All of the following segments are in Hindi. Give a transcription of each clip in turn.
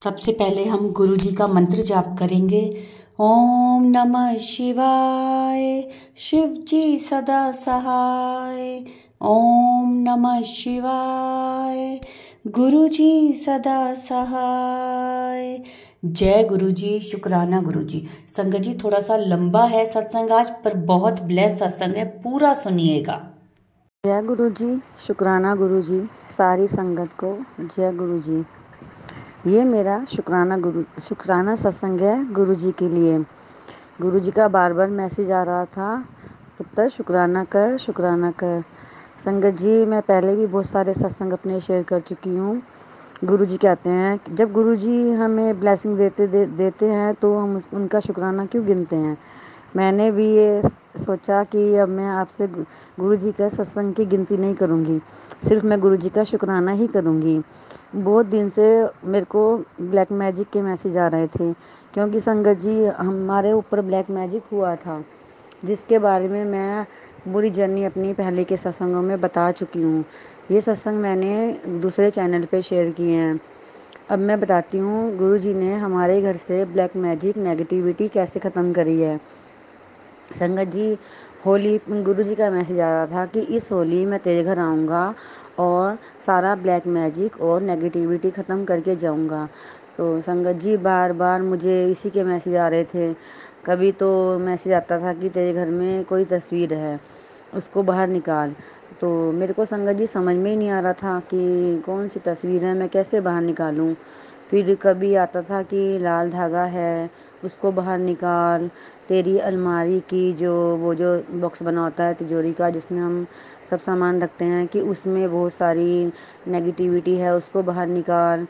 सबसे पहले हम गुरु जी का मंत्र जाप करेंगे। ओम नमः शिवाय, शिव जी सदा सहाय। ओम नमः शिवाय, गुरु जी सदा सहाय। जय गुरु जी, शुक्राना गुरु जी। संगत जी, थोड़ा सा लंबा है सत्संग आज, पर बहुत ब्लेस सत्संग है, पूरा सुनिएगा। जय गुरु जी, शुक्राना गुरु जी, सारी संगत को जय गुरु जी। ये मेरा शुक्राना सत्संग है गुरु जी के लिए। गुरु जी का बार बार मैसेज आ रहा था, पुत्र शुक्राना कर, शुक्राना कर। संगत जी, मैं पहले भी बहुत सारे सत्संग अपने शेयर कर चुकी हूँ। गुरु जी कहते हैं, जब गुरु जी हमें ब्लेसिंग देते हैं तो हम उनका शुक्राना क्यों गिनते हैं। मैंने भी ये सोचा कि अब मैं आपसे गुरु जी का सत्संग की गिनती नहीं करूँगी, सिर्फ मैं गुरु जी का शुक्राना ही करूँगी। बहुत दिन से मेरे को ब्लैक मैजिक के मैसेज आ रहे थे, क्योंकि संगत जी हमारे ऊपर ब्लैक मैजिक हुआ था, जिसके बारे में मैं पूरी जर्नी अपनी पहले के सत्संगों में बता चुकी हूँ। ये सत्संग मैंने दूसरे चैनल पे शेयर किए हैं। अब मैं बताती हूँ गुरु जी ने हमारे घर से ब्लैक मैजिक नेगेटिविटी कैसे ख़त्म करी है। संगत जी, होली गुरु जी का मैसेज आ रहा था कि इस होली मैं तेरे घर आऊँगा और सारा ब्लैक मैजिक और नेगेटिविटी ख़त्म करके जाऊँगा। तो संगत जी, बार बार मुझे इसी के मैसेज आ रहे थे। कभी तो मैसेज आता था कि तेरे घर में कोई तस्वीर है, उसको बाहर निकाल। तो मेरे को संगत जी समझ में ही नहीं आ रहा था कि कौन सी तस्वीर है, मैं कैसे बाहर निकालूं। फिर कभी आता था कि लाल धागा है, उसको बाहर निकाल। तेरी अलमारी की जो बॉक्स बना होता है तिजोरी का, जिसमें हम सब सामान रखते हैं, कि उसमें बहुत सारी नेगेटिविटी है, उसको बाहर निकाल।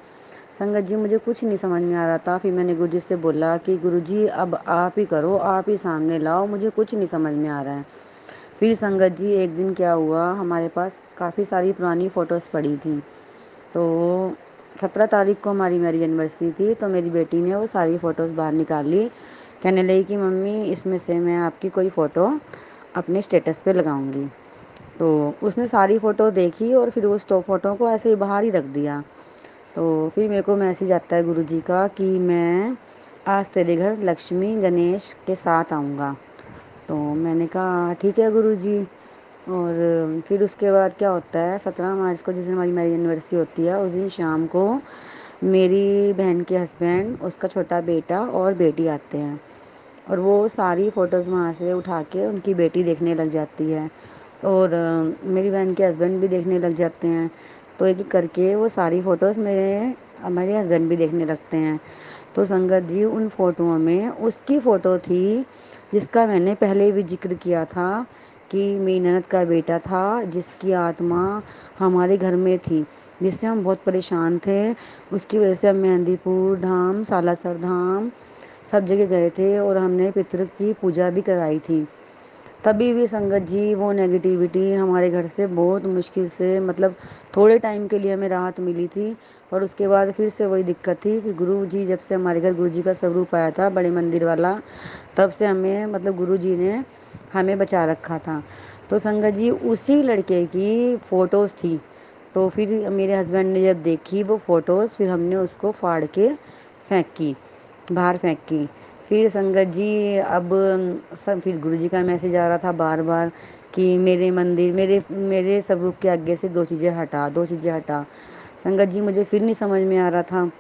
संगत जी, मुझे कुछ नहीं समझ में आ रहा था। फिर मैंने गुरु जी से बोला कि गुरु जी अब आप ही करो, आप ही सामने लाओ, मुझे कुछ नहीं समझ में आ रहा है। फिर संगत जी एक दिन क्या हुआ, हमारे पास काफ़ी सारी पुरानी फ़ोटोज़ पड़ी थी। तो 17 तारीख को हमारी मैरिज एनिवर्सरी थी, तो मेरी बेटी ने वो सारी फ़ोटोज़ बाहर निकाल ली। कहने लगी कि मम्मी, इसमें से मैं आपकी कोई फ़ोटो अपने स्टेटस पे लगाऊंगी। तो उसने सारी फ़ोटो देखी और फिर उस फ़ोटो को ऐसे ही बाहर ही रख दिया। तो फिर मेरे को मैसेज आता है गुरु जी का कि मैं आज तेरे घर लक्ष्मी गणेश के साथ आऊँगा। तो मैंने कहा ठीक है गुरु जी। और फिर उसके बाद क्या होता है, 17 मार्च को जिस दिन हमारी मैरिज एनिवर्सरी होती है, उस दिन शाम को मेरी बहन के हस्बैंड, उसका छोटा बेटा और बेटी आते हैं, और वो सारी फ़ोटोज़ वहाँ से उठा के उनकी बेटी देखने लग जाती है, और मेरी बहन के हस्बैंड भी देखने लग जाते हैं। तो एक एक करके वो सारी फ़ोटोज़ हमारे हस्बैंड भी देखने लगते हैं। तो संगत जी, उन फ़ोटोओं में उसकी फ़ोटो थी जिसका मैंने पहले भी जिक्र किया था कि मेरी ननद का बेटा था, जिसकी आत्मा हमारे घर में थी, जिससे हम बहुत परेशान थे। उसकी वजह से हम मेहंदीपुर धाम, सालासर धाम, सब जगह गए थे, और हमने पितृ की पूजा भी कराई थी। तभी भी संगत जी वो नेगेटिविटी हमारे घर से बहुत मुश्किल से, मतलब थोड़े टाइम के लिए हमें राहत मिली थी, और उसके बाद फिर से वही दिक्कत थी। फिर गुरु जी, जब से हमारे घर गुरु जी का स्वरूप आया था बड़े मंदिर वाला, तब से हमें, मतलब गुरु जी ने हमें बचा रखा था। तो संगत जी, उसी लड़के की फ़ोटोज़ थी। तो फिर मेरे हस्बैंड ने जब देखी वो फ़ोटोज़, फिर हमने उसको फाड़ के बाहर फेंक की। फिर संगत जी, अब फिर गुरु जी का मैसेज आ रहा था बार बार कि मेरे मंदिर, मेरे स्वरूप के आगे से दो चीज़ें हटा, दो चीज़ें हटा। संगत जी, मुझे फिर नहीं समझ में आ रहा था।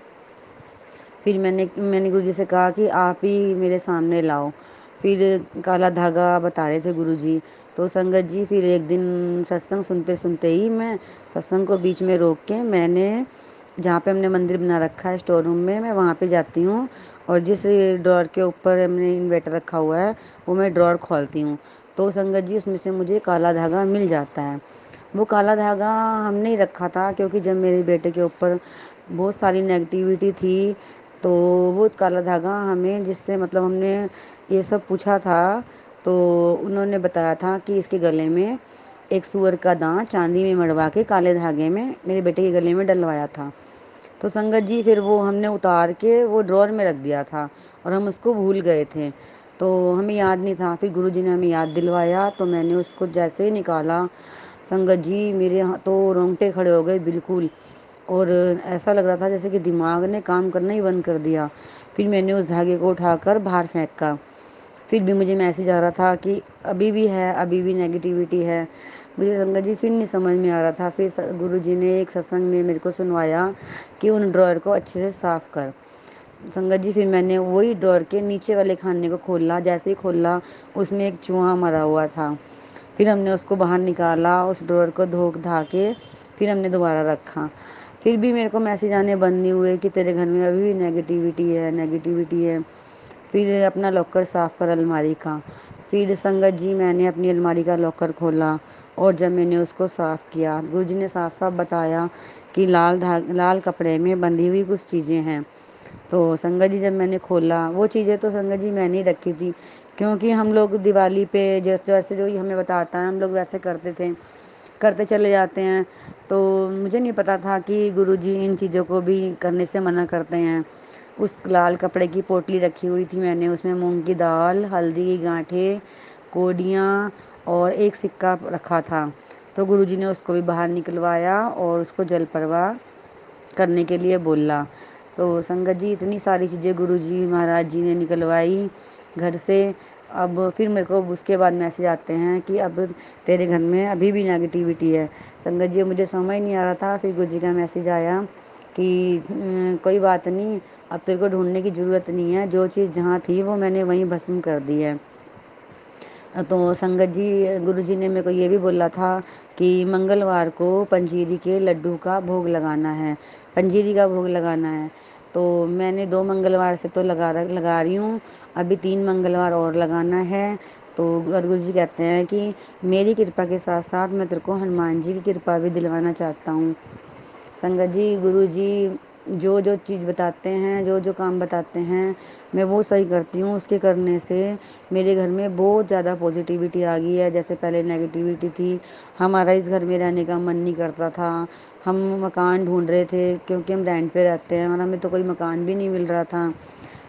फिर मैंने गुरु जी से कहा कि आप ही मेरे सामने लाओ। फिर काला धागा बता रहे थे गुरु जी। तो संगत जी, फिर एक दिन सत्संग सुनते सुनते ही मैं सत्संग को बीच में रोक के, मैंने जहाँ पे हमने मंदिर बना रखा है स्टोर रूम में, मैं वहाँ पे जाती हूँ, और जिस ड्रॉर के ऊपर हमने इन्वर्टर रखा हुआ है वो मैं ड्रॉर खोलती हूँ। तो संगत जी, उसमें से मुझे काला धागा मिल जाता है। वो काला धागा हमने ही रखा था, क्योंकि जब मेरे बेटे के ऊपर बहुत सारी नेगेटिविटी थी, तो वो काला धागा हमें, जिससे मतलब हमने ये सब पूछा था, तो उन्होंने बताया था कि इसके गले में एक सूअर का दांत चांदी में मड़वा के काले धागे में मेरे बेटे के गले में डलवाया था। तो संगत जी, फिर वो हमने उतार के वो ड्रॉर में रख दिया था, और हम उसको भूल गए थे, तो हमें याद नहीं था। फिर गुरु जी ने हमें याद दिलवाया, तो मैंने उसको जैसे ही निकाला, संगत जी मेरे यहाँ तो रोंगटे खड़े हो गए बिल्कुल। और ऐसा लग रहा था जैसे कि दिमाग ने काम करना ही बंद कर दिया। फिर मैंने उस धागे को उठाकर बाहर फेंका। फिर भी मुझे मैसेज आ रहा था कि अभी भी है, अभी भी नेगेटिविटी है। मुझे संगत जी फिर नहीं समझ में आ रहा था। फिर गुरु जी ने एक सत्संग में मेरे को सुनवाया कि उन ड्रॉयर को अच्छे से साफ कर। संगत जी फिर मैंने वही ड्रॉयर के नीचे वाले खाने को खोला। जैसे ही खोला उसमें एक चूहा मरा हुआ था। फिर हमने उसको बाहर निकाला, उस ड्रॉयर को धो धा के फिर हमने दोबारा रखा। फिर भी मेरे को मैसेज आने बंद नहीं हुए कि तेरे घर में अभी भी नेगेटिविटी है, नेगेटिविटी है। फिर अपना लॉकर साफ़ कर अलमारी का। फिर संगत जी मैंने अपनी अलमारी का लॉकर खोला और जब मैंने उसको साफ़ किया, गुरु जी ने साफ साफ बताया कि लाल कपड़े में बंधी हुई कुछ चीज़ें हैं। तो संगत जी जब मैंने खोला, वो चीज़ें तो संगत जी मैंने ही रखी थी, क्योंकि हम लोग दिवाली पे जैसे जो हमें बताता है हम लोग वैसे करते थे, करते चले जाते हैं। तो मुझे नहीं पता था कि गुरुजी इन चीज़ों को भी करने से मना करते हैं। उस लाल कपड़े की पोटली रखी हुई थी मैंने, उसमें मूंग की दाल, हल्दी की गांठें, कोडियाँ और एक सिक्का रखा था। तो गुरुजी ने उसको भी बाहर निकलवाया और उसको जल प्रवाह करने के लिए बोला। तो संगत जी इतनी सारी चीज़ें गुरुजी महाराज जी ने निकलवाई घर से। अब फिर मेरे को उसके बाद मैसेज आते हैं कि अब तेरे घर में अभी भी नेगेटिविटी है। संगत जी मुझे समझ नहीं आ रहा था। फिर गुरुजी का मैसेज आया कि कोई बात नहीं, अब तेरे को ढूंढने की ज़रूरत नहीं है, जो चीज़ जहाँ थी वो मैंने वहीं भस्म कर दी है। तो संगत जी गुरुजी ने मेरे को ये भी बोला था कि मंगलवार को पंजीरी के लड्डू का भोग लगाना है, पंजीरी का भोग लगाना है। तो मैंने 2 मंगलवार से तो लगा रही हूँ, अभी 3 मंगलवार और लगाना है। तो गुरुजी कहते हैं कि मेरी कृपा के साथ साथ मैं तेरे को हनुमान जी की कृपा भी दिलवाना चाहता हूँ। संगत जी गुरुजी जो जो चीज़ बताते हैं, जो जो काम बताते हैं, मैं वो सही करती हूँ। उसके करने से मेरे घर में बहुत ज़्यादा पॉजिटिविटी आ गई है। जैसे पहले नेगेटिविटी थी, हमारा इस घर में रहने का मन नहीं करता था। हम मकान ढूंढ रहे थे क्योंकि हम रेंट पे रहते हैं और हमें तो कोई मकान भी नहीं मिल रहा था।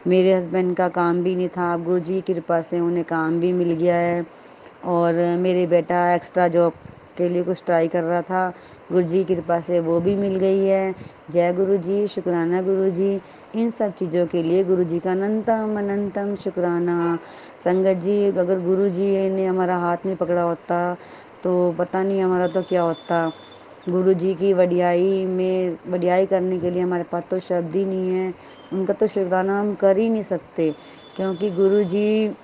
मेरे हस्बैंड का काम भी नहीं था, अब गुरुजी की कृपा से उन्हें काम भी मिल गया है। और मेरे बेटा एक्स्ट्रा जॉब के लिए कुछ ट्राई कर रहा था, गुरुजी की कृपा से वो भी मिल गई है। जय गुरुजी, शुक्राना गुरुजी। इन सब चीज़ों के लिए गुरुजी का अनंतम अनंतम शुक्राना। संगत जी अगर गुरुजी ने हमारा हाथ नहीं पकड़ा होता तो पता नहीं हमारा तो क्या होता। गुरुजी की वडियाई करने के लिए हमारे पास तो शब्द ही नहीं है। उनका तो शुक्राना हम कर ही नहीं सकते, क्योंकि गुरुजी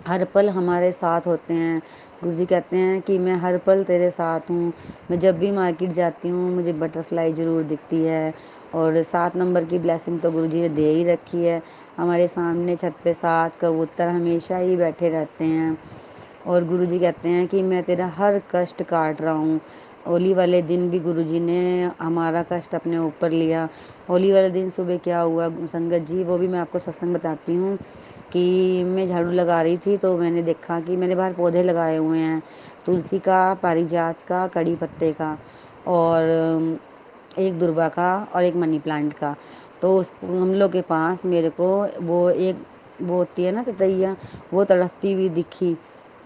हर पल हमारे साथ होते हैं। गुरुजी कहते हैं कि मैं हर पल तेरे साथ हूँ। मैं जब भी मार्केट जाती हूँ मुझे बटरफ्लाई ज़रूर दिखती है। और 7 नंबर की ब्लेसिंग तो गुरुजी ने दे ही रखी है। हमारे सामने छत पे 7 कबूतर हमेशा ही बैठे रहते हैं। और गुरुजी कहते हैं कि मैं तेरा हर कष्ट काट रहा हूँ। होली वाले दिन भी गुरुजी ने हमारा कष्ट अपने ऊपर लिया। होली वाले दिन सुबह क्या हुआ संगत जी, वो भी मैं आपको सत्संग बताती हूँ कि मैं झाड़ू लगा रही थी तो मैंने देखा कि मैंने बाहर पौधे लगाए हुए हैं, तुलसी का, पारिजात का, कड़ी पत्ते का और एक दुर्वा का और एक मनी प्लांट का। तो उस गमलों के पास मेरे को वो होती है ना ततैया, वो तड़पती हुई दिखी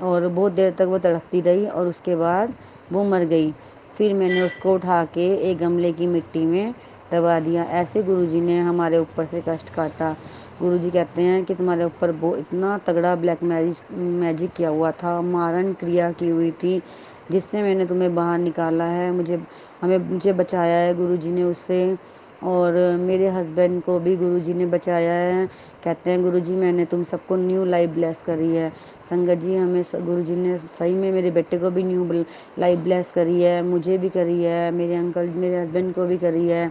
और बहुत देर तक वो तड़पती रही और उसके बाद वो मर गई। फिर मैंने उसको उठा के एक गमले की मिट्टी में दबा दिया। ऐसे गुरुजी ने हमारे ऊपर से कष्ट काटा। गुरुजी कहते हैं कि तुम्हारे ऊपर वो इतना तगड़ा ब्लैक मैजिक किया हुआ था, मारण क्रिया की हुई थी, जिससे मैंने तुम्हें बाहर निकाला है। मुझे बचाया है गुरुजी ने उससे। और मेरे हस्बैंड को भी गुरुजी ने बचाया है। कहते हैं गुरुजी मैंने तुम सबको न्यू लाइफ ब्लेस करी है। संगत जी हमें गुरुजी ने सही में मेरे बेटे को भी न्यू लाइफ ब्लेस करी है, मुझे भी करी है, मेरे अंकल मेरे हस्बैंड को भी करी है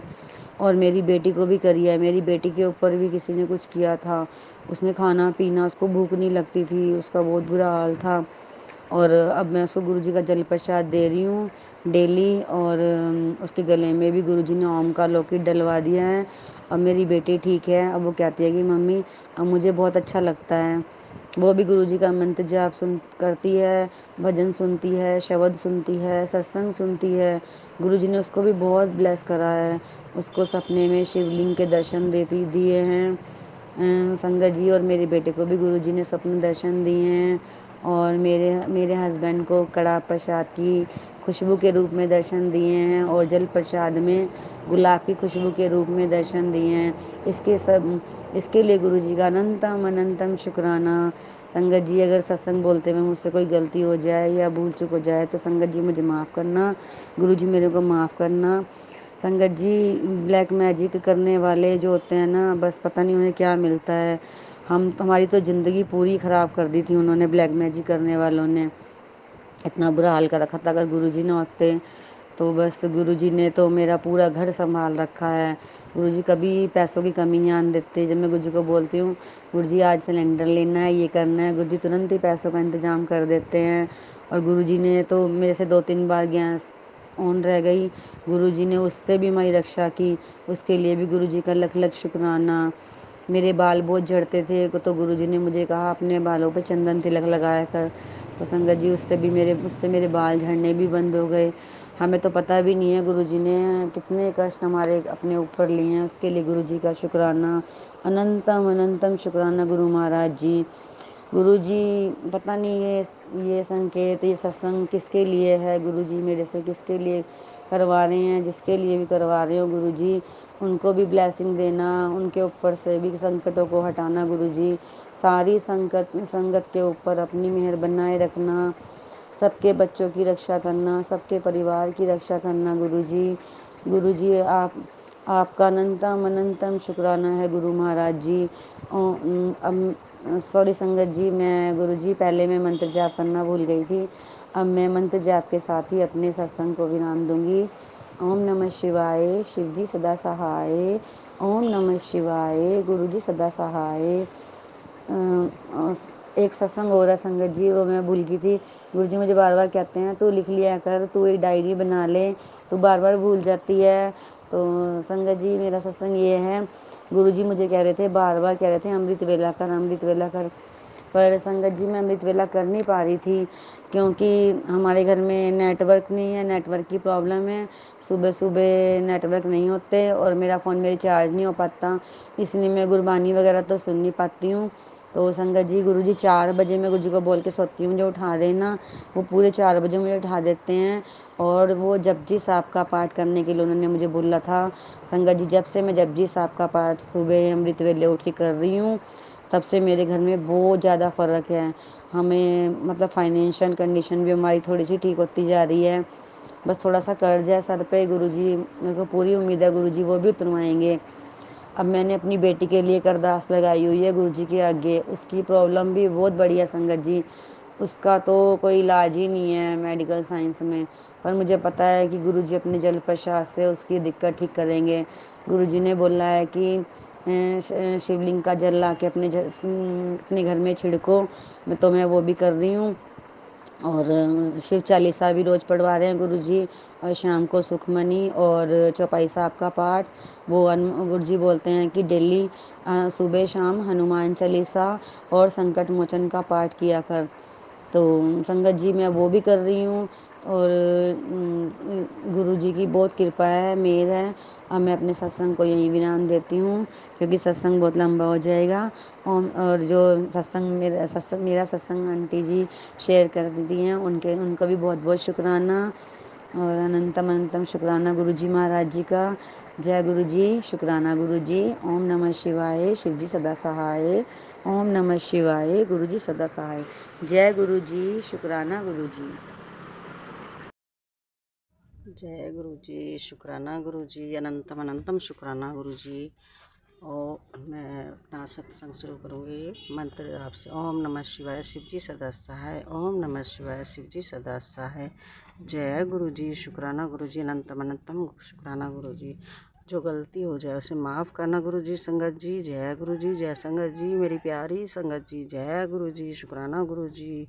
और मेरी बेटी को भी करी है। मेरी बेटी के ऊपर भी किसी ने कुछ किया था, उसने खाना पीना, उसको भूख नहीं लगती थी, उसका बहुत बुरा हाल था। और अब मैं उसको गुरुजी का जल प्रसाद दे रही हूँ डेली। और उसके गले में भी गुरुजी ने ओम का लॉकेट डलवा दिया है। अब मेरी बेटी ठीक है, अब वो कहती है कि मम्मी अब मुझे बहुत अच्छा लगता है। वो भी गुरुजी का मंत्र जाप करती है, भजन सुनती है, शब्द सुनती है, सत्संग सुनती है। गुरुजी ने उसको भी बहुत ब्लेस करा है। उसको सपने में शिवलिंग के दर्शन दिए हैं। संगत जी और मेरे बेटे को भी गुरुजी ने सपने दर्शन दिए हैं। और मेरे हस्बैंड को कड़ा प्रसाद की खुशबू के रूप में दर्शन दिए हैं और जल प्रसाद में गुलाब की खुशबू के रूप में दर्शन दिए हैं। इसके लिए गुरु जी का अनंतम अनंतम शुक्राना। संगत जी, अगर सत्संग बोलते में मुझसे कोई गलती हो जाए या भूल चूक हो जाए तो संगत जी मुझे माफ़ करना, गुरु जी मेरे को माफ़ करना। संगत जी, ब्लैक मैजिक करने वाले जो होते हैं ना, बस पता नहीं उन्हें क्या मिलता है। हमारी तो ज़िंदगी पूरी ख़राब कर दी थी उन्होंने, ब्लैक मैजिक करने वालों ने इतना बुरा हाल कर रखा था। अगर गुरुजी ना होते तो बस गुरुजी ने तो मेरा पूरा घर संभाल रखा है। गुरुजी कभी पैसों की कमी नहीं आने देते। जब मैं गुरुजी को बोलती हूँ गुरुजी आज सिलेंडर लेना है, ये करना है, गुरुजी तुरंत ही पैसों का इंतज़ाम कर देते हैं। और गुरुजी ने तो मेरे से 2-3 बार गैस ऑन रह गई, गुरुजी ने उससे भी मेरी रक्षा की, उसके लिए भी गुरुजी का लख लख शुक्राना। मेरे बाल बहुत झड़ते थे तो गुरुजी ने मुझे कहा अपने बालों पे चंदन तिलक लगाया कर, तो संगत जी उससे मेरे बाल झड़ने भी बंद हो गए। हमें तो पता भी नहीं है गुरुजी ने कितने कष्ट हमारे अपने ऊपर लिए हैं, उसके लिए गुरुजी का शुक्राना, अनंतम अनंतम शुक्राना गुरु महाराज जी। गुरुजी पता नहीं ये संकेत, ये सत्संग किसके लिए है गुरुजी, मेरे से किसके लिए करवा रहे हैं, जिसके लिए भी करवा रहे हो गुरुजी उनको भी ब्लेसिंग देना, उनके ऊपर से भी संकटों को हटाना गुरुजी। सारी संगत के ऊपर अपनी मेहर बनाए रखना, सबके बच्चों की रक्षा करना, सबके परिवार की रक्षा करना गुरुजी। गुरुजी आपका अनंतम अनंतम शुक्राना है गुरु महाराज जी। सॉरी संगत जी, मैं गुरुजी पहले मैं मंत्र जाप करना भूल गई थी। अब मैं मंत्र जाप के साथ ही अपने सत्संग को विराम दूंगी। ओम नमः शिवाय, शिव जी सदा सहाय। ओम नमः शिवाय, गुरु जी सदा सहाय। एक सत्संग हो रहा संगत जी, वो मैं भूल गई थी। गुरु जी मुझे बार बार कहते हैं तू लिख लिया कर, तू एक डायरी बना ले, तू बार बार भूल जाती है। तो संगत जी मेरा सत्संग ये है, गुरु जी मुझे कह रहे थे, बार बार कह रहे थे अमृत वेला कर, अमृत वेला कर, पर संगत जी मैं अमृत वेला कर नहीं पा रही थी क्योंकि हमारे घर में नेटवर्क नहीं है, नेटवर्क की प्रॉब्लम है। सुबह सुबह नेटवर्क नहीं होते और मेरा फ़ोन मेरे चार्ज नहीं हो पाता, इसलिए मैं गुरबानी वगैरह तो सुन नहीं पाती हूँ। तो संगत जी गुरुजी 4 बजे मैं गुरुजी को बोल के सोती हूँ मुझे उठा देना, वो पूरे 4 बजे मुझे उठा देते हैं। और वो जपजी साहब का पाठ करने के लिए उन्होंने मुझे बोला था। संगत जी जब से मैं जपजी साहब का पाठ सुबह अमृत वेले उठ के कर रही हूँ तब से मेरे घर में बहुत ज़्यादा फ़र्क है। हमें मतलब फाइनेंशियल कंडीशन भी हमारी थोड़ी सी ठीक होती जा रही है। बस थोड़ा सा कर्ज है सर पे, गुरुजी मेरे को पूरी उम्मीद है गुरुजी वो भी उतरवाएंगे। अब मैंने अपनी बेटी के लिए एक अरदास लगाई हुई है गुरुजी के आगे, उसकी प्रॉब्लम भी बहुत बड़ी है संगत जी, उसका तो कोई इलाज ही नहीं है मेडिकल साइंस में, पर मुझे पता है कि गुरुजी अपने जल प्रसाद से उसकी दिक्कत ठीक करेंगे। गुरुजी ने बोला है कि शिवलिंग का जल ला के अपने घर में छिड़को, तो मैं वो भी कर रही हूँ। और शिव चालीसा भी रोज़ पढ़वा रहे हैं गुरुजी, और शाम को सुखमनी और चौपाई साहब का पाठ। वो गुरुजी बोलते हैं कि डेली सुबह शाम हनुमान चालीसा और संकट मोचन का पाठ किया कर। तो संगत जी मैं वो भी कर रही हूँ और गुरुजी की बहुत कृपा है, मेहर है। अब मैं अपने सत्संग को यहीं विराम देती हूँ क्योंकि सत्संग बहुत लंबा हो जाएगा। और जो मेरा सत्संग आंटी जी शेयर कर दी हैं उनका भी बहुत बहुत शुक्राना और अनंतम अनंतम शुक्राना गुरुजी महाराज जी का। जय गुरु जी, शुक्राना गुरु जी। ओम नमः शिवाय, शिव जी सदा सहाय। ओम नमः शिवाय, गुरु जी सदा सहाय। जय गुरु जी, शुक्राना गुरु जी। जय गुरु जी, शुक्राना गुरु जी, अनंतम अनंतम शुक्राना गुरु जी। और मैं अपना सत्संग शुरू करूँगी मंत्र आपसे। ओम नमः शिवाय, शिव जी सदा सहाय। ओम नमः शिवाय, शिव जी सदा सहाय। जय गुरु जी, शुक्राना गुरु जी, अनंतम अनंतम शुक्राना गुरु जी। जो गलती हो जाए उसे माफ़ करना गुरु जी। संगत जी जय गुरु जी, जय संगत जी, मेरी प्यारी संगत जी जय गुरु जी, शुक्राना गुरु जी।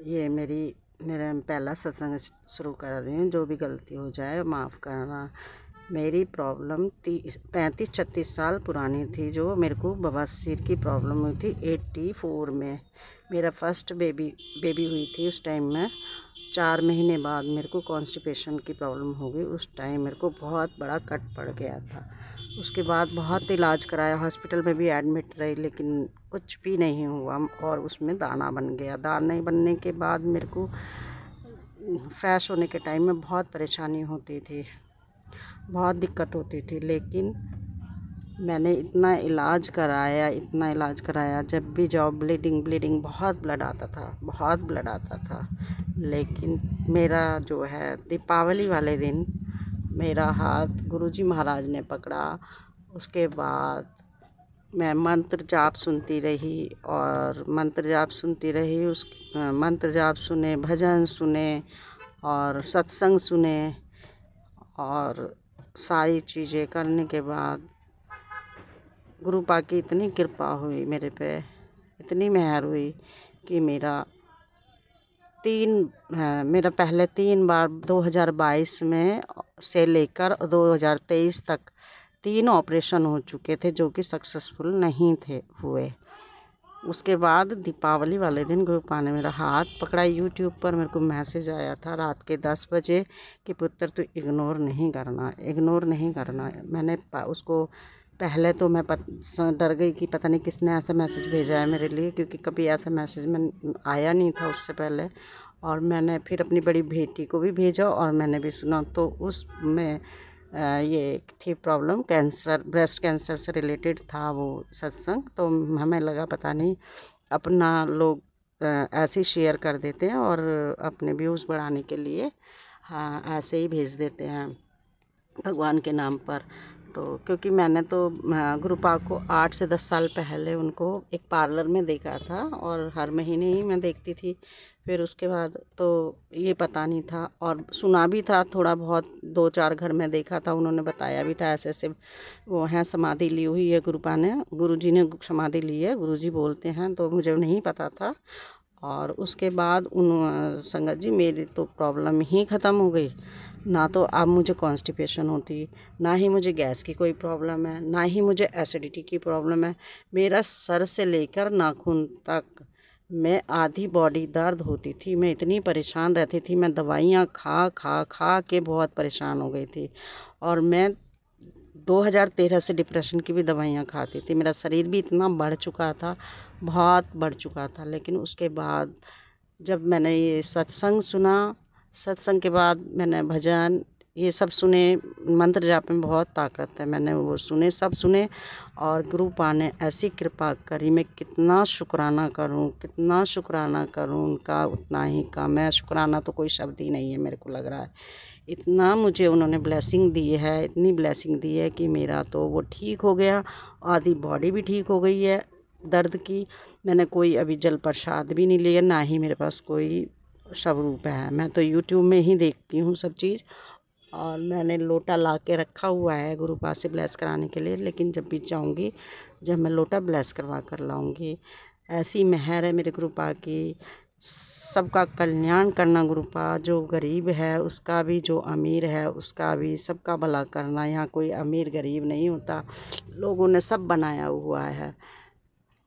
ये मेरा पहला सत्संग शुरू कर रही हूँ, जो भी गलती हो जाए माफ़ करना। मेरी प्रॉब्लम 35-36 साल पुरानी थी, जो मेरे को बवासीर की प्रॉब्लम हुई थी 84 में। मेरा फर्स्ट बेबी हुई थी, उस टाइम में 4 महीने बाद मेरे को कॉन्स्टिपेशन की प्रॉब्लम हो गई। उस टाइम मेरे को बहुत बड़ा कट पड़ गया था। उसके बाद बहुत इलाज कराया, हॉस्पिटल में भी एडमिट रही, लेकिन कुछ भी नहीं हुआ और उसमें दाना बन गया। दाने बनने के बाद मेरे को फ्रेश होने के टाइम में बहुत परेशानी होती थी, बहुत दिक्कत होती थी। लेकिन मैंने इतना इलाज कराया, जब भी जाओ ब्लीडिंग बहुत ब्लड आता था। लेकिन मेरा जो है दीपावली वाले दिन मेरा हाथ गुरुजी महाराज ने पकड़ा। उसके बाद मैं मंत्र जाप सुनती रही उस मंत्र जाप सुने, भजन सुने और सत्संग सुने, और सारी चीज़ें करने के बाद गुरु पा की इतनी कृपा हुई मेरे पे, इतनी मेहर हुई कि मेरा पहले 3 बार 2022 में से लेकर 2023 तक 3 ऑपरेशन हो चुके थे, जो कि सक्सेसफुल नहीं थे हुए। उसके बाद दीपावली वाले दिन गुरुपा ने मेरा हाथ पकड़ा। यूट्यूब पर मेरे को मैसेज आया था रात के 10 बजे कि पुत्र तू इग्नोर नहीं करना। मैंने उसको पहले तो मैं डर गई कि पता नहीं किसने ऐसा मैसेज भेजा है मेरे लिए, क्योंकि कभी ऐसा मैसेज में आया नहीं था उससे पहले। और मैंने फिर अपनी बड़ी बेटी को भी भेजा और मैंने भी सुना, तो उसमें ये थी प्रॉब्लम, कैंसर, ब्रेस्ट कैंसर से रिलेटेड था वो सत्संग। तो हमें लगा पता नहीं अपना लोग ऐसे ही शेयर कर देते हैं और अपने व्यूज़ बढ़ाने के लिए ऐसे ही भेज देते हैं भगवान के नाम पर। तो क्योंकि मैंने तो गुरुपा को 8 से 10 साल पहले उनको एक पार्लर में देखा था और हर महीने ही मैं देखती थी। फिर उसके बाद तो ये पता नहीं था, और सुना भी था थोड़ा बहुत, 2-4 घर में देखा था, उन्होंने बताया भी था ऐसे ऐसे वो हैं, समाधि ली हुई है गुरुपा ने, गुरुजी ने समाधि ली है, गुरुजी बोलते हैं, तो मुझे नहीं पता था। और उसके बाद संगत जी मेरी तो प्रॉब्लम ही ख़त्म हो गई। ना तो अब मुझे कॉन्स्टिपेशन होती, ना ही मुझे गैस की कोई प्रॉब्लम है, ना ही मुझे एसिडिटी की प्रॉब्लम है। मेरा सर से लेकर नाखून तक मैं आधी बॉडी दर्द होती थी। मैं इतनी परेशान रहती थी, मैं दवाइयाँ खा के बहुत परेशान हो गई थी। और मैं 2013 से डिप्रेशन की भी दवाइयाँ खाती थी। मेरा शरीर भी इतना बढ़ चुका था, बहुत बढ़ चुका था। लेकिन उसके बाद जब मैंने ये सत्संग सुना, सत्संग के बाद मैंने भजन ये सब सुने, मंत्र जाप में बहुत ताकत है, मैंने वो सुने, सब सुने। और गुरुपा ने ऐसी कृपा करी, मैं कितना शुक्राना करूं उनका, उतना ही कम है। शुक्राना तो कोई शब्द ही नहीं है, मेरे को लग रहा है। इतना मुझे उन्होंने ब्लेसिंग दी है, इतनी ब्लेसिंग दी है कि मेरा तो वो ठीक हो गया, आधी बॉडी भी ठीक हो गई है दर्द की। मैंने कोई अभी जल प्रसाद भी नहीं लिया, ना ही मेरे पास कोई स्वरूप है। मैं तो यूट्यूब में ही देखती हूँ सब चीज़, और मैंने लोटा ला के रखा हुआ है गुरुपा से ब्लेस कराने के लिए। लेकिन जब भी जाऊँगी, जब मैं लोटा ब्लेस करवा कर लाऊँगी। ऐसी मेहर है मेरे गुरुपा की, सबका कल्याण करना गुरुपा, जो गरीब है उसका भी, जो अमीर है उसका भी, सबका भला करना। यहाँ कोई अमीर गरीब नहीं होता, लोगों ने सब बनाया हुआ है।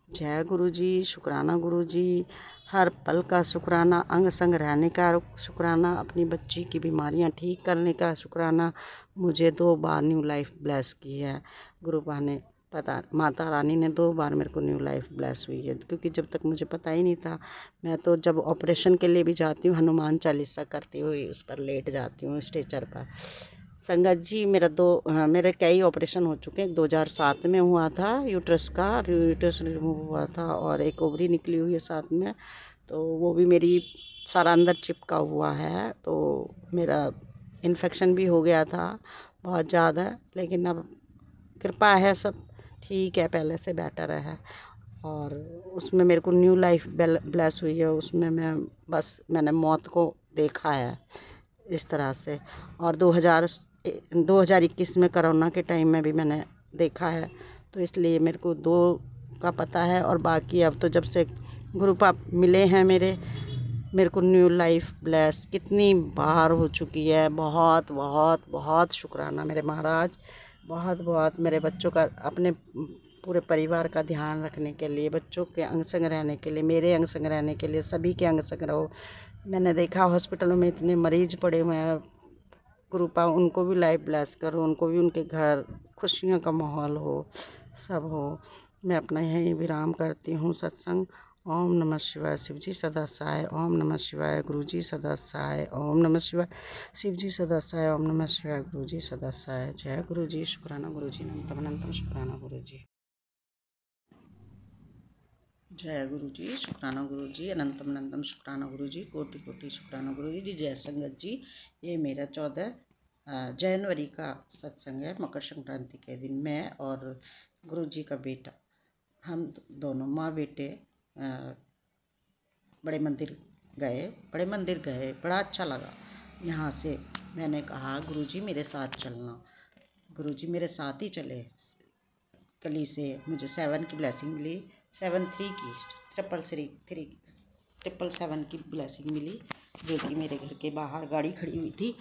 जय गुरुजी, शुक्राना गुरुजी, हर पल का शुक्राना, अंग संग रहने का शुक्राना, अपनी बच्ची की बीमारियां ठीक करने का शुक्राना। मुझे 2 बार न्यू लाइफ ब्लेस की है गुरुपा ने, माता रानी ने 2 बार मेरे को न्यू लाइफ ब्लेस हुई है। क्योंकि जब तक मुझे पता ही नहीं था, मैं तो जब ऑपरेशन के लिए भी जाती हूँ हनुमान चालीसा करती हुई उस पर लेट जाती हूँ स्ट्रेचर पर। संगत जी मेरे कई ऑपरेशन हो चुके हैं। 2007 में हुआ था, यूट्रस रिमूव हुआ था, और एक ओवरी निकली हुई है साथ में, तो वो भी मेरी सारा अंदर चिपका हुआ है। तो मेरा इन्फेक्शन भी हो गया था बहुत ज़्यादा, लेकिन अब कृपा है, सब ठीक है, पहले से बेटर है। और उसमें मेरे को न्यू लाइफ ब्लेस हुई है, उसमें मैंने मौत को देखा है इस तरह से। और 2021 में कोरोना के टाइम में भी मैंने देखा है, तो इसलिए मेरे को 2 का पता है। और बाकी अब तो जब से गुरुपा मिले हैं मेरे को न्यू लाइफ ब्लेस कितनी बार हो चुकी है। बहुत बहुत बहुत शुक्राना मेरे महाराज, बहुत बहुत मेरे बच्चों का, अपने पूरे परिवार का ध्यान रखने के लिए, बच्चों के अंग संग रहने के लिए, मेरे अंग संग रहने के लिए, सभी के अंग संग रहो। मैंने देखा हॉस्पिटलों में इतने मरीज पड़े हुए हैं, गुरुपा उनको भी लाइफ ब्लेस करो, उनको भी उनके घर खुशियों का माहौल हो, सब हो। मैं अपना यहीं विराम करती हूँ सत्संग। ओम नमः शिवाय। शिव जी सदा सहाय। ओम नमः शिवाय। गुरु जी सदा सहाय। ओम नमः शिवाय। शिव जी सदा सहाय। ओम नमः शिवाय। गुरु जी सदा सहाय। जय गुरु जी। शुक्राना गुरु जी। अनंतम अनंतम शुक्राना गुरु जी। जय गुरु जी। शुक्राना गुरु जी। अनंतम अनंतम शुक्राना गुरु जी। कोटि कोटि शुक्राना गुरु जी। जय संगत जी। ये मेरा 14 जनवरी का सत्संग है। मकर संक्रांति के दिन मैं और गुरु जी का बेटा, हम दोनों माँ बेटे बड़े मंदिर गए। बड़ा अच्छा लगा। यहाँ से मैंने कहा गुरुजी मेरे साथ चलना। गुरुजी मेरे साथ ही चले। कली से मुझे 7 की ब्लेसिंग मिली, 7-3 की 777 की ब्लेसिंग मिली, जो कि मेरे घर के बाहर गाड़ी खड़ी हुई थी।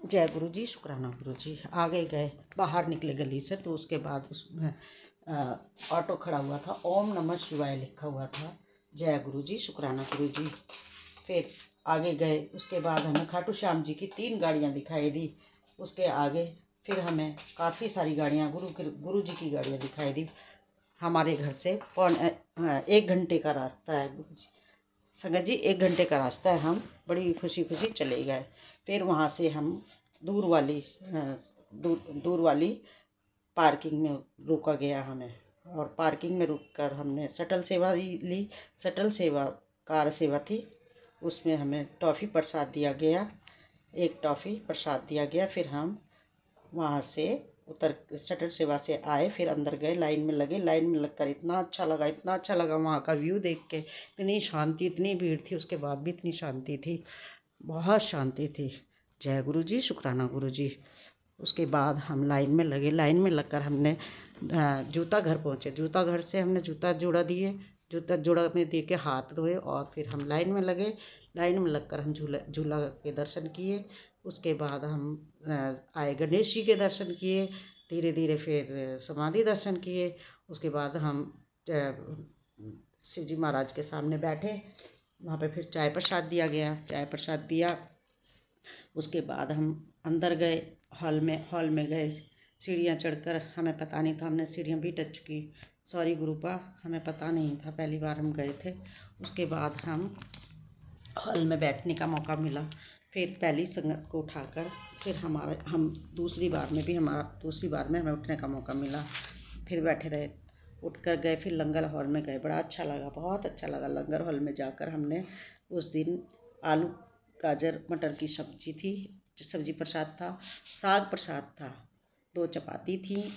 जय गुरु जी। शुक्राना गुरु जी। आगे गए, बाहर निकले गली से, तो उसके बाद उसमें ऑटो खड़ा हुआ था, ओम नमः शिवाय लिखा हुआ था। जय गुरु जी। शुक्राना गुरु जी। फिर आगे गए, उसके बाद हमें खाटू श्याम जी की 3 गाड़ियाँ दिखाई दी। उसके आगे फिर हमें काफ़ी सारी गाड़ियाँ गुरु जी की गाड़ियाँ दिखाई दी। हमारे घर से 1 घंटे का रास्ता है गुरु जी। संगत जी 1 घंटे का रास्ता है। हम बड़ी खुशी खुशी चले गए। फिर वहाँ से हम दूर वाली पार्किंग में रोका गया हमें, और पार्किंग में रुककर हमने शटल सेवा ली। शटल सेवा कार सेवा थी, उसमें हमें टॉफ़ी प्रसाद दिया गया, 1 टॉफ़ी प्रसाद दिया गया। फिर हम वहाँ से उतर शटल सेवा से आए, फिर अंदर गए, लाइन में लगे। लाइन में लगकर इतना अच्छा लगा वहाँ का व्यू देख के। इतनी शांति, इतनी भीड़ थी, उसके बाद भी इतनी शांति थी, बहुत शांति थी। जय गुरु जी। शुक्राना गुरु जी। उसके बाद हम लाइन में लगे। लाइन में लगकर हमने जूता घर पहुँचे। जूता घर से हमने जूता जोड़ा दिए, जूता जोड़ा में दे के हाथ धोए, और फिर हम लाइन में लगे। लाइन में लगकर हम झूला के दर्शन किए। उसके बाद हम आए, गणेश जी के दर्शन किए। धीरे धीरे फिर समाधि दर्शन किए। उसके बाद हम शिव जी महाराज के सामने बैठे। वहाँ पे फिर चाय प्रसाद दिया गया, चाय प्रसाद पिया। उसके बाद हम अंदर गए, हॉल में गए। सीढ़ियाँ चढ़कर हमें पता नहीं था, हमने सीढ़ियाँ भी टच की। सॉरी गुरुपा, हमें पता नहीं था, पहली बार हम गए थे। उसके बाद हम हॉल में बैठने का मौका मिला। फिर पहली संगत को उठाकर फिर हम दूसरी बार में हमें उठने का मौका मिला। फिर बैठे रहे, उठकर गए, फिर लंगर हॉल में गए। बड़ा अच्छा लगा, बहुत अच्छा लगा। लंगर हॉल में जाकर हमने उस दिन आलू गाजर मटर की सब्जी थी, सब्जी प्रसाद था, साग प्रसाद था, 2 चपाती थी,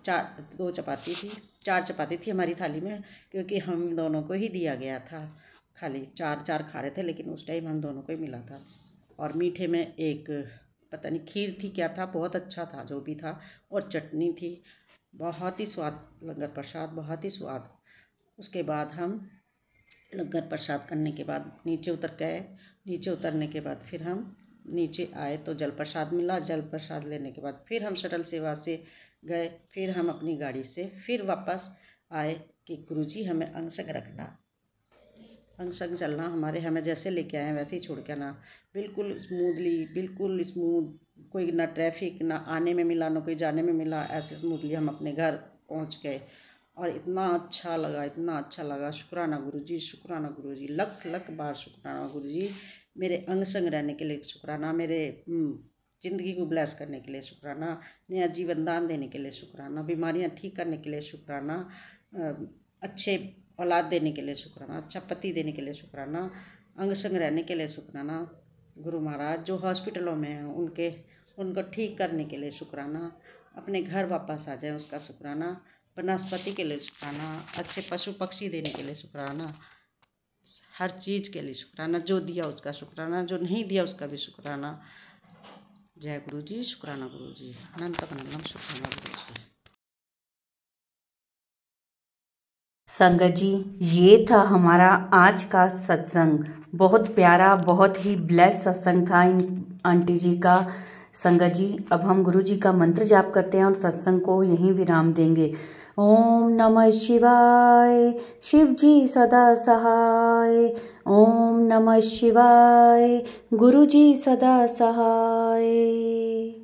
4 चपाती थी हमारी थाली में, क्योंकि हम दोनों को ही दिया गया था। खाली 4 खा रहे थे, लेकिन उस टाइम हम दोनों को ही मिला था। और मीठे में एक पता नहीं खीर थी क्या था, बहुत अच्छा था जो भी था, और चटनी थी। बहुत ही स्वाद, लंगर प्रसाद बहुत ही स्वाद। उसके बाद हम लंगर प्रसाद करने के बाद नीचे उतर गए। नीचे उतरने के बाद फिर हम नीचे आए तो जल प्रसाद मिला। जल प्रसाद लेने के बाद फिर हम शटल सेवा से गए। फिर हम अपनी गाड़ी से फिर वापस आए कि गुरुजी हमें अंग संग रखना, अंग संग चलना, हमें जैसे लेके आए वैसे ही छोड़ के आना। बिल्कुल स्मूथ, कोई ना ट्रैफिक, ना आने में मिला ना कोई जाने में मिला। ऐसे स्मूथली हम अपने घर पहुंच गए, और इतना अच्छा लगा। शुक्राना गुरुजी, शुक्राना गुरुजी, लख बार शुक्राना गुरुजी। मेरे अंग संग रहने के लिए शुक्राना, मेरे ज़िंदगी को ब्लेस करने के लिए शुक्राना, नया जीवन दान देने के लिए शुक्राना, बीमारियां ठीक करने के लिए शुक्राना, अच्छे औलाद देने के लिए शुक्राना, अच्छा पति देने के लिए शुक्राना, अंग संग रहने के लिए शुक्राना। गुरु महाराज जो हॉस्पिटलों में हैं उनको ठीक करने के लिए शुक्राना, अपने घर वापस आ जाए उसका शुक्राना, वनस्पति के लिए शुक्राना, अच्छे पशु पक्षी देने के लिए शुक्राना, हर चीज़ के लिए शुक्राना, जो दिया उसका शुक्राना, जो नहीं दिया उसका भी शुक्राना। जय गुरु जी। शुक्राना गुरु जी। अनंत अनंतम शुक्राना गुरु जी। संगत जी, ये था हमारा आज का सत्संग। बहुत प्यारा, बहुत ही ब्लेस सत्संग था इन आंटी जी का। संगत जी, अब हम गुरु जी का मंत्र जाप करते हैं और सत्संग को यहीं विराम देंगे। ओम नमः शिवाय। शिव जी सदा सहाय। ओम नमः शिवाय। गुरु जी सदा सहाय।